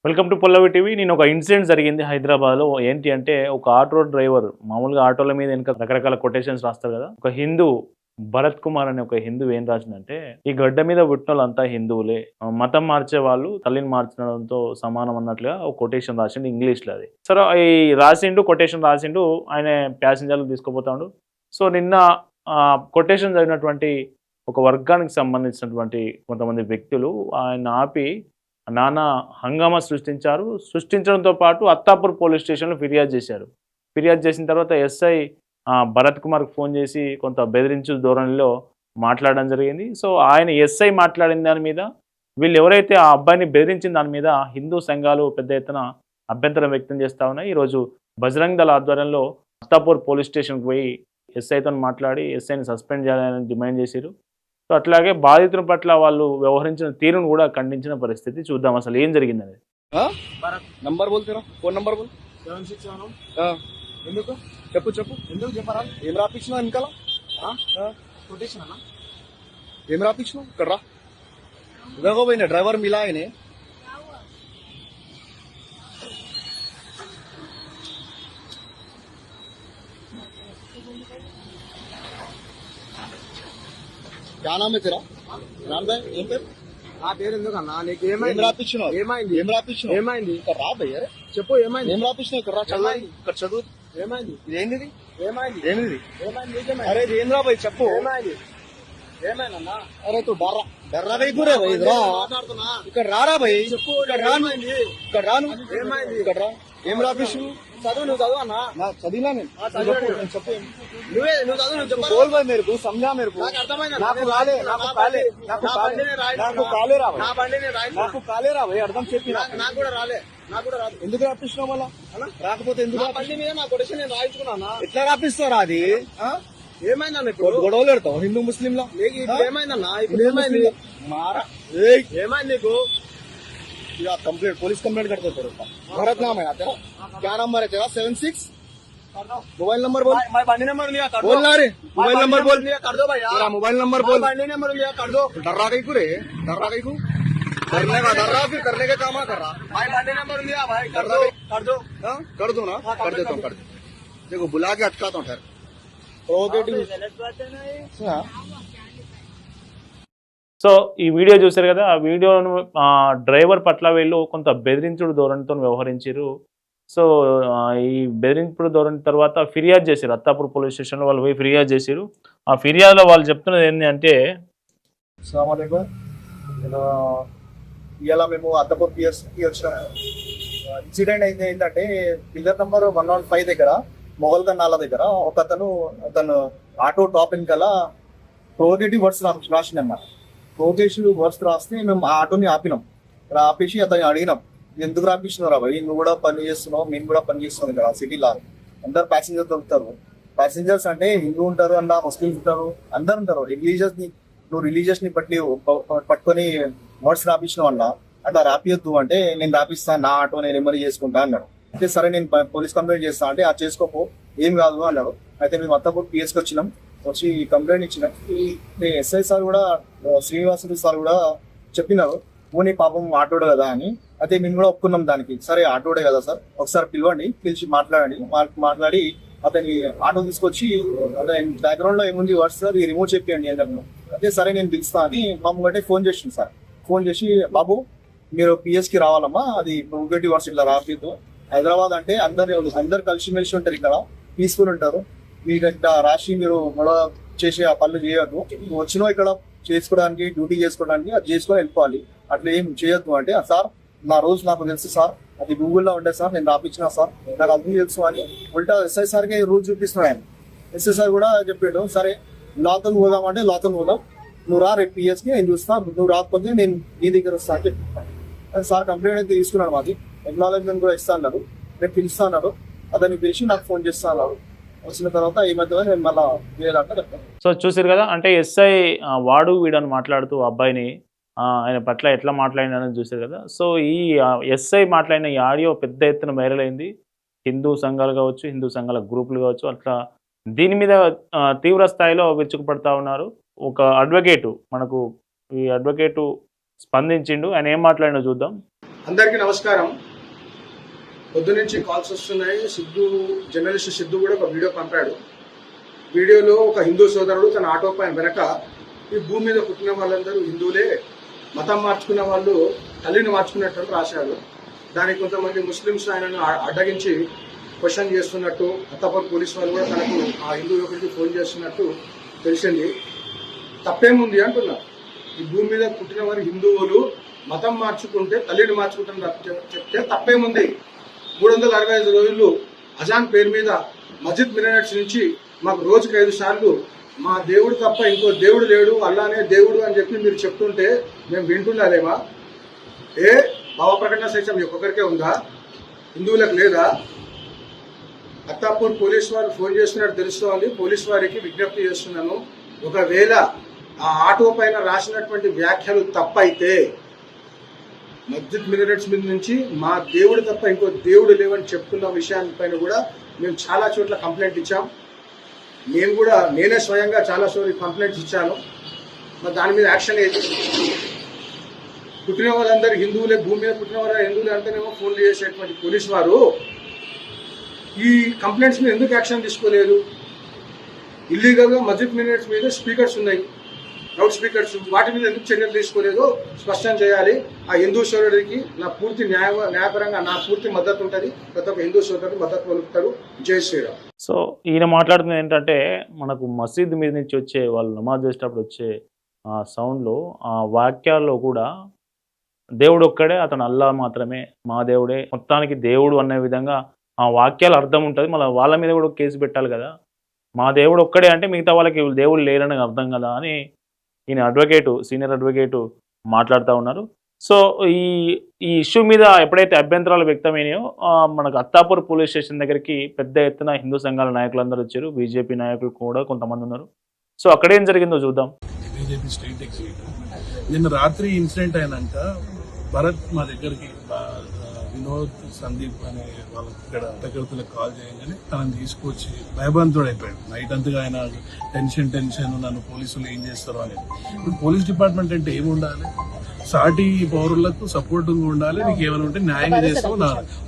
Welcome to పొల్లవి TV. నేను ఒక incident జరిగింది హైదరాబాద్లో. ఏంటి అంటే ఒక ఆటో డ్రైవర్ మామూలుగా ఆటోల మీద వెనక రకరకాల కొటేషన్స్ రాస్తారు కదా. ఒక హిందూ భరత్ కుమార్ అనే ఒక హిందూ ఏం రాసిందంటే, ఈ గడ్డ మీద పుట్టినోళ్ళంతా హిందువులే, మతం మార్చే వాళ్ళు తల్లిని మార్చడంతో సమానం అన్నట్లుగా ఒక కొటేషన్ రాసిండు ఇంగ్లీష్లో. అది సరే ఈ కొటేషన్ రాసిండు, ఆయన ప్యాసింజర్లు తీసుకుపోతాడు. సో నిన్న కొటేషన్ చదివినటువంటి ఒక వర్గానికి సంబంధించినటువంటి కొంతమంది వ్యక్తులు ఆయన ఆపి నానా హంగామా సృష్టించడంతో పాటు అత్తాపూర్ పోలీస్ స్టేషన్లో ఫిర్యాదు చేశారు. ఫిర్యాదు చేసిన తర్వాత ఎస్ఐ భరత్ కుమార్కి ఫోన్ చేసి కొంత బెదిరించు ధోరణిలో మాట్లాడడం జరిగింది. సో ఆయన ఎస్ఐ మాట్లాడిన దాని మీద, వీళ్ళు ఎవరైతే ఆ అబ్బాయిని బెదిరించిన దాని మీద హిందూ సంఘాలు పెద్ద ఎత్తున అభ్యంతరం వ్యక్తం చేస్తూ ఉన్నాయి. ఈరోజు బజరంగ్ దళ ఆధ్వర్యంలో అత్తాపూర్ పోలీస్ స్టేషన్కి పోయి ఎస్ఐతో మాట్లాడి ఎస్ఐని సస్పెండ్ చేయాలని డిమాండ్ చేశారు. సో అట్లాగే బాధితుల పట్ల వాళ్ళు వ్యవహరించిన తీరును కూడా ఖండించిన పరిస్థితి. చూద్దాం అసలు ఏం జరిగిందనేది. నంబర్ బోల్తేరా, ఫోన్ నంబర్ బోల్. 761 ఎందుకు చెప్పు చెప్పు. ఎందుకు చెప్పరా? ఏం రాపించినావు వెనకాల? కొటేషన్ అన్న ఏం రాపించినావు? ఇక్కడ రా. ఇదిగో పోయిన డ్రైవర్ మిలా ఆయనే. क्या नाम है तेरा? इमरान भाई. ఏం పేరు? నా పేరు ఎందుకు అన్న? నీకు ఏం రాపించినావు? ఏమైంది? ఏం రాపించినావు? ఏమైంది? ఇక్కడ రా భయ్య. చెప్పు ఏమైంది? ఏం రాపించినావు? ఇక్కడ రా, చదువు. ఇక్కడ చదువు. ఏమైంది? ఇదేంటిది? ఏమైంది? ఏంటిది? ఏమైంది? నీకేమైంది? అరే ఇది ఏం రా భయ్, చెప్పు. ఏమైంది? ఏమైందన్నా? అరే తూ డర్రా డర్రా భయ్ కూరే భయ్. రా మాట్లాడుతున్నా. ఇక్కడ రారా భయ్. చెప్పు ఇక్కడ రాను. ఏమైంది? ఇక్కడ రాను. ఏమైంది? ఇక్కడ రా. ఏం రాపించు? చదువు, నువ్వు చదువు అన్న. నా చదివినా నేను. చదివాను. చెప్పు, నేను చెప్పు. నువ్వు చదువు, నువ్వు చెప్పు. बोल भाई मेरे को, समझा मेरे को. నాకు అర్థమైంది. నాకు కాలే నాకు కాలే నాకు కాలే నాకు కాలే రా నా బండి నేను రాయి. నాకు కాలే రా భయ్. అర్థం చెప్పి నాకు కూడా రాలే. నాకు కూడా రాదు. ఎందుకు రాపిస్తున్నావు మళ్ళా? రాకపోతే ఎందుకు నా బండి మీద నా కొటేషన్ నేను రాయించుకున్నా. ఎట్లా రాపిస్తారా? అది ఏమైందన్న ఇప్పుడు? గొడవలు పెడతావు హిందూ ముస్లిం లో. నీకు ఇప్పుడు ఏమైందన్నా? ఇప్పుడు ఏమైంది? मारा ఏమైంది నీకు? कंप्लेंट पुलिस कंप्लेंट करते तेरे ऊपर. भरत नाम है तेरा. क्या नंबर है तेरा? 76 मोबाइल नंबर बोल. मैं बंडी नंबर लिया कर दो. बोल ना रे. मोबाइल नंबर बोल. लिया कर दो भैया. तेरा मोबाइल नंबर बोल. बंडी नंबर लिया कर दो. डर्रा कहीं को रे? डर्रा कहीं को? करने का डर्रा, फिर करने के काम कर रहा. भाई बंडी नंबर लिया भाई कर दो. कर दो. हाँ? कर दो ना. कर देता हूँ, कर दे. देखो बुला के अटकाता हूँ ठहर. प्रोवोकेटिव. हाँ. సో ఈ వీడియో చూశారు కదా. ఆ వీడియోను డ్రైవర్ పట్ల వీళ్ళు కొంత బెదిరించుడు ధోరణితో వ్యవహరించారు. సో ఈ బెదిరింపుడు ధోరణి తర్వాత ఫిర్యాదు చేశారు. అత్తాపూర్ పోలీస్ స్టేషన్లో వాళ్ళు పోయి ఫిర్యాదు చేశారు. ఆ ఫిర్యాదులో వాళ్ళు చెప్తున్నది ఏంటి అంటే, ఇలా మేము అత్తపూర్ పిఎస్కి వచ్చిన ఇన్సిడెంట్ అయితే ఏంటంటే, పిల్లర్ నంబర్ 105 దగ్గర మొగల్దన్ నాలా దగ్గర ఒక అతను ఆటో టాప్ వెనకాల ప్రోగేటివ్ వర్డ్స్ రాసినమాట. ప్రోగేటివ్ వర్డ్స్ రాస్తే మేము ఆ ఆటోని ఆపినాం. ఆపేసి అతన్ని అడిగినాం, ఎందుకు రాపిస్తున్నారా భయ్, నువ్వు కూడా పని చేస్తున్నావు, మేము కూడా పని చేస్తున్నాం ఇక్కడ సిటీలో. అందరు ప్యాసింజర్ దొరుకుతారు. ప్యాసింజర్స్ అంటే హిందూ ఉంటారు అన్న, ముస్లిమ్స్ ఉంటారు, అందరు ఉంటారు. నువ్వు రిలీజియస్ ని పట్టుకొని వర్డ్స్ రాపించినావు అన్న, అట్లా రాపియొద్దు అంటే, నేను రాపిస్తాను, నా ఆటో నేను ఎమరీ చేసుకుంటా అన్నాడు. అయితే సరే నేను పోలీస్ కంప్లైంట్ చేస్తా అంటే, అది చేసుకోపో, ఏం కాదు అన్నాడు. అయితే మేము అత్తపూర్ పిఎస్కి వచ్చినాం. వచ్చి కంప్లైంట్ ఇచ్చినాం. ఎస్ఐ సార్ కూడా, శ్రీనివాసుడు సార్ కూడా చెప్పినారు, ఓనీ పాపం ఆటోడే కదా అని. అయితే మేము కూడా ఒప్పుకున్నాం దానికి. సరే ఆటోడే కదా సార్, ఒకసారి పిలవండి, పిలిచి మాట్లాడి అతని ఆటో తీసుకొచ్చి అతని బ్యాక్గ్రౌండ్ లో ఏముంది వర్డ్స్ సార్, ఈ రిమూవ్ చెప్పండి అని చెప్పినాం. అయితే సరే నేను పిలుస్తా అని మా ముంగటే ఫోన్ చేసింది సార్. ఫోన్ చేసి, బాబు మీరు పిఎస్కి రావాలమ్మా, అది ప్రోగేటివ్ వర్డ్స్ ఇట్లా రాపిద్దు. హైదరాబాద్ అంటే అందరు కలిసిమెలిసి ఉంటారు, ఇక్కడ పీస్ఫుల్ ఉంటారు. మీకు ఇట్లా రాసి మీరు గొడవ చేసి ఆ పనులు చేయొద్దు. వచ్చినా ఇక్కడ చేసుకోవడానికి, డ్యూటీ చేసుకోవడానికి, అది చేసుకొని వెళ్ళిపోవాలి, అట్లా ఏం చేయొద్దు అంటే, సార్ నా రూల్స్ నాకు తెలుసు సార్, అది గూగుల్లో ఉండే సార్, నేను రాపించిన సార్, నాకు అర్థం తెలుసు అని ఉల్టా ఎస్ఐ సార్కి రూల్స్ చూపిస్తున్నాడు ఆయన. ఎస్ఐ సార్ కూడా చెప్పాడు, సరే లాతో పోదామంటే లాతో పోదాం, నువ్వు రా రేపు పిఎస్కి, నేను చూస్తా, నువ్వు రాకపోతే నేను నీ దగ్గర వస్తా అని చెప్పి సార్ కంప్లైంట్ అయితే తీసుకున్నాడు. మాది ఎక్నాలజ్మెంట్ కూడా ఇస్తా అన్నారు. రేపు పిలుస్తా అన్నాడు. అతన్ని పిలిచి నాకు ఫోన్ చేస్తా అన్నారు. వచ్చిన తర్వాత ఈ మధ్య నేను మళ్ళీ వేయాలంటే చెప్తాను. సో చూసారు కదా. అంటే ఎస్ఐ వాడు వీడని మాట్లాడుతూ అబ్బాయిని ఆయన పట్ల ఎట్లా మాట్లాడినారని చూసారు కదా. సో ఈ ఎస్ఐ మాట్లాడిన ఈ ఆడియో పెద్ద ఎత్తున వైరల్ అయింది. హిందూ సంఘాలు కావచ్చు, హిందూ సంఘాల గ్రూపులు కావచ్చు, అట్లా దీని మీద తీవ్ర స్థాయిలో విరుచుకుపడతా ఉన్నారు. ఒక అడ్వకేటు, మనకు ఈ అడ్వకేటు స్పందించిండు. ఆయన ఏం మాట్లాడినా చూద్దాం. అందరికీ నమస్కారం. పొద్దునుంచి కాల్స్ వస్తున్నాయి. జర్నలిస్ట్ సిద్ధు కూడా ఒక వీడియో పంపాడు. వీడియోలో ఒక హిందూ సోదరుడు తన ఆటో పైన వెనక ఈ భూమి మీద పుట్టిన వాళ్ళందరూ హిందువులే, మతం మార్చుకున్న వాళ్ళు తల్లిని మార్చుకున్నట్టు రాశాడు. దానికి కొంతమంది ముస్లిమ్స్ ఆయనను అడ్డగించి క్వశ్చన్ చేస్తున్నట్టు, అత్తపూర్ పోలీస్ వాళ్ళు కూడా తనకు ఆ హిందూ యువకుడికి ఫోన్ చేస్తున్నట్టు తెలిసింది. తప్పేముంది అంటున్నా. ఈ భూమి మీద పుట్టిన వారు హిందువులు మతం మార్చుకుంటే తల్లిని మార్చుకుంటారు చెప్తే తప్పేముంది. 365 రోజులు అజాన్ పేరు మీద మస్జిద్ మినరెట్స్ నుంచి మాకు రోజుకి 5 సార్లు మా దేవుడు తప్ప ఇంకో దేవుడు లేడు, అల్లానే దేవుడు అని చెప్పి మీరు చెప్తుంటే మేము వింటున్నారేమా? భావ ప్రకటన సైతం ఒక్కొక్కరికే ఉందా? హిందువులకు లేదా? అత్తాపూర్ పోలీస్ వారు ఫోన్ చేస్తున్నట్టు తెలుస్తోంది. పోలీస్ వారికి విజ్ఞప్తి చేస్తున్నాను, ఒకవేళ ఆ ఆటో పైన రాసినటువంటి వ్యాఖ్యలు తప్పైతే మస్జిద్ మినరెట్స్ మీద నుంచి మా దేవుడు తప్ప ఇంకో దేవుడు లేవని చెప్తున్న విషయాలపైన కూడా మేము చాలా చోట్ల కంప్లైంట్ ఇచ్చాం. నేనే స్వయంగా చాలా చోట్ల కంప్లైంట్స్ ఇచ్చాను. మరి దాని మీద యాక్షన్ ఏది? పుట్టిన వాళ్ళందరూ హిందువులే, భూమి మీద పుట్టిన వాళ్ళ హిందువులే అంటేనేమో ఫోన్లు చేసేటువంటి పోలీసు వారు ఈ కంప్లైంట్స్ మీద ఎందుకు యాక్షన్ తీసుకోలేదు? ఇల్లీగల్ గా మస్జిద్ మినరెట్స్ మీద స్పీకర్స్ ఉన్నాయి, లౌడ్ స్పీకర్స్, వాటి మీద ఎందుకు చర్యలు తీసుకోలేదో స్పష్టం చేయాలి. ఆ హిందూ సోదరుడికి నా పూర్తి న్యాయపరంగా నా పూర్తి మద్దతు ఉంటుంది. ప్రతి ఒక్క హిందూ సోదరుడు మద్దతు పలుకుతాడు. జై శ్రీరామ్. సో ఈయన మాట్లాడుతుంది ఏంటంటే, మనకు మసీద్ మీద నుంచి వచ్చే వాళ్ళు నమాజ్ చేసేటప్పుడు వచ్చే ఆ సౌండ్లో, ఆ వాక్యాల్లో కూడా దేవుడు ఒక్కడే, అతను అల్లా మాత్రమే, మా దేవుడే, మొత్తానికి దేవుడు అనే విధంగా ఆ వాక్యాలు అర్థం ఉంటుంది. మళ్ళీ వాళ్ళ మీద కూడా కేసు పెట్టాలి కదా. మా దేవుడు ఒక్కడే అంటే మిగతా వాళ్ళకి దేవుడు లేరని అర్థం కదా అని ఈయన సీనియర్ అడ్వకేటు మాట్లాడుతూ ఉన్నారు. సో ఈ ఇష్యూ మీద ఎప్పుడైతే అభ్యంతరాలు వ్యక్తమైనాయో మనకు అత్తాపూర్ పోలీస్ స్టేషన్ దగ్గరికి పెద్ద ఎత్తున హిందూ సంఘాల నాయకులందరూ వచ్చారు. బీజేపీ నాయకులు కూడా కొంతమంది ఉన్నారు. సో అక్కడేం జరిగిందో చూద్దాం. బీజేపీ స్టేట్ ఎగ్జిక్యూటివ్ నిన్న రాత్రి ఇన్సిడెంట్ అయినాక భరత్ మా దగ్గరికి వినోద్, సందీప్ అనే వాళ్ళకి ఇక్కడ దగ్గరతులకు కాల్ చేయగానే తనని తీసుకొచ్చి భయభ్రాంతుడు అయిపోయాడు. నైట్ అంతగా ఆయన టెన్షన్, నన్ను పోలీసులు ఏం చేస్తారు అనేది. ఇప్పుడు పోలీస్ డిపార్ట్మెంట్ అంటే ఏమి ఉండాలి? సాటి పౌరులకు సపోర్టింగ్ ఉండాలి. నీకు ఏమైనా ఉంటే న్యాయంగా చేస్తావు.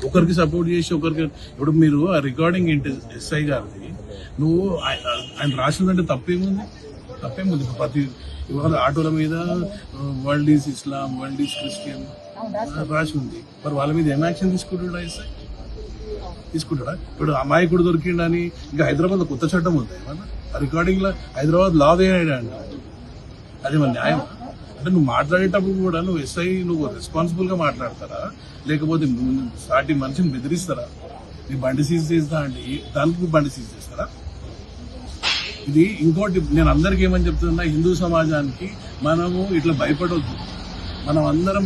ఒకరికి సపోర్ట్ చేసి ఒకరికి, ఇప్పుడు మీరు ఆ రికార్డింగ్ ఏంటి ఎస్ఐ గారిది, నువ్వు ఆయన రాసిందంటే తప్పేముంది? ప్రతి ఇవాళ ఆటోల మీద world is Islam, world is Christian రాసి ఉంది. మరి వాళ్ళ మీద ఏం యాక్షన్ తీసుకుంటాడా? ఎస్ఐ తీసుకుంటాడా? ఇప్పుడు అమాయకుడు దొరికిండని ఇంకా హైదరాబాద్ కొత్త చట్టం ఉంది ఏమన్నా? ఆ రికార్డింగ్ లో హైదరాబాద్ లా వేయడా అంట. అది మన న్యాయం అంటే? నువ్వు మాట్లాడేటప్పుడు కూడా నువ్వు ఎస్ఐ నువ్వు రెస్పాన్సిబుల్ గా మాట్లాడతారా, లేకపోతే సాటి మనిషిని బెదిరిస్తారా? నీ బండి సీజ్ చేస్తా అంటే దానికి బండి సీజ్ చేస్తారా? ఇది ఇంకోటి నేను అందరికి ఏమని చెప్తున్నా, హిందూ సమాజానికి మనము ఇట్లా భయపడవద్దు. మనం అందరం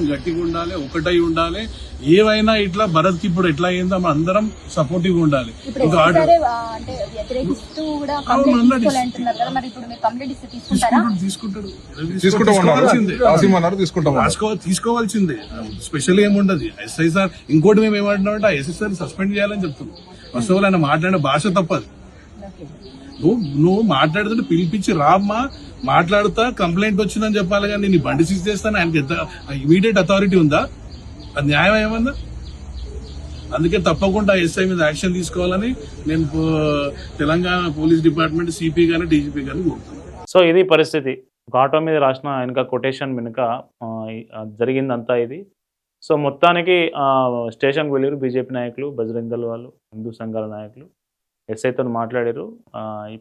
గట్టిగా ఉండాలి, ఒకటై ఉండాలి. ఏవైనా ఇట్లా భరత్కి ఇప్పుడు ఎట్లా అయిందో మనం అందరం సపోర్టివ్ గా ఉండాలి. తీసుకోవాల్సిందే. స్పెషల్ ఏముండదు. ఎస్ఐ సార్ ఇంకోటి మేము ఏమంటున్నామంటే ఆ ఎస్ఐ సార్ సస్పెండ్ చేయాలని చెప్తున్నాం. ఫస్ట్ ఆఫ్ ఆల్ ఆయన మాట్లాడిన భాష తప్పదు. నువ్వు మాట్లాడుతుంటే పిలిపించి రామ్మా మాట్లాడుతా, కంప్లైంట్ వచ్చిందని చెప్పాలి. కానీ నీ బండి సీజ్ చేస్తాను ఆయనకి ఇమీడియట్ అథారిటీ ఉందా? అది న్యాయం ఏమన్నా? అందుకే తప్పకుండా ఎస్ఐ మీద యాక్షన్ తీసుకోవాలని నేను తెలంగాణ పోలీస్ డిపార్ట్మెంట్ సిపి గాని డీజీపీ గాని కోరుతున్నాను. సో ఇది పరిస్థితి. ఒక ఆటో మీద రాసిన వెనుక కొటేషన్ వెనుక జరిగిందంతా ఇది. సో మొత్తానికి స్టేషన్కి వెళ్ళారు బీజేపీ నాయకులు, బజరంగ్ దళ్ వాళ్ళు, హిందూ సంఘాల నాయకులు. ఎస్ఐతో మాట్లాడారు.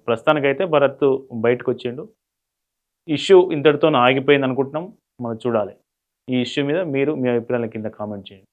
ప్రస్తుతానికైతే భరత్ బయటకు వచ్చిండు. ఇష్యూ ఇంతటితో ఆగిపోయింది అనుకుంటున్నాం. మనం చూడాలి. ఈ ఇష్యూ మీద మీరు మీ అభిప్రాయాల కింద కామెంట్ చేయండి.